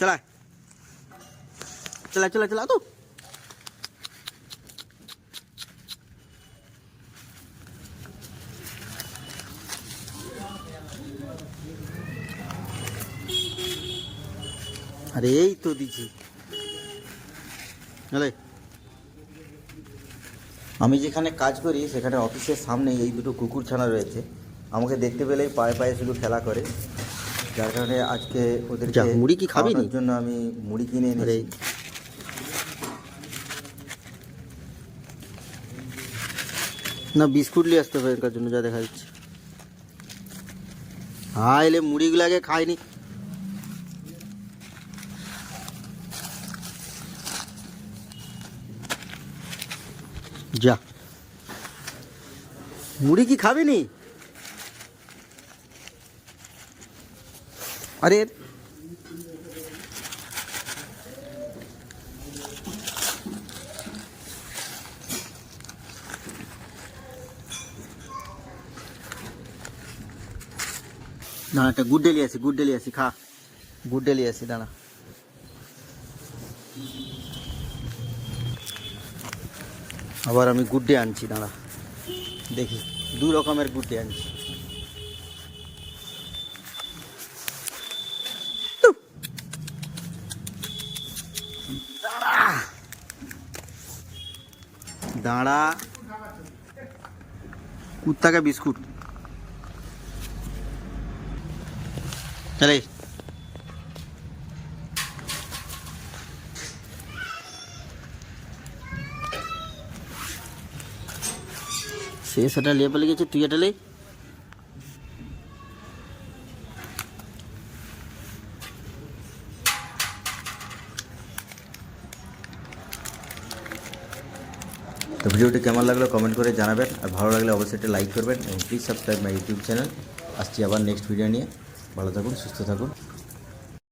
चला चला चला चला तो अरे यही तो दीजिए चले আমি যেখানে কাজ করি সেখানে অফিসের সামনে এই দুটো কুকুরছানা রয়েছে। আমাকে দেখতে পেলেই পায়ে পায়ে শুধু খেলা করে, যার কারণে আজকে ওদেরকে মুড়ি কি খাবি না জন্য আমি মুড়ি কিনে এনেছি। না বিস্কুট নিয়ে আসতে হবে এর জন্য, যা দেখা যাচ্ছে। হ্যাঁ এলে মুড়িগুলাকে খাইনি। যা মুড়ি কি খাবি নি? আরে দাঁড়া একটা গুড ডে নিয়ে আসি খা, গুড ডে নিয়ে আসি দাঁড়া। আবার আমি গুড ডে আনছি দাঁড়া, দেখি দু রকমের গুড ডে আনছি। दाड़ा कुत्ता का बिस्कुट चले से सेटा ले पड़े गए तुई एटा ले तो भिडियोटी केमन लागलो कमेंट करे जानाबेन और भालो लागले अवश्य लाइक करबेन और please subscribe my YouTube channel. आसछि आबार नेक्स्ट भिडियो निये। भालो थाकुन सुस्थ थाकुन।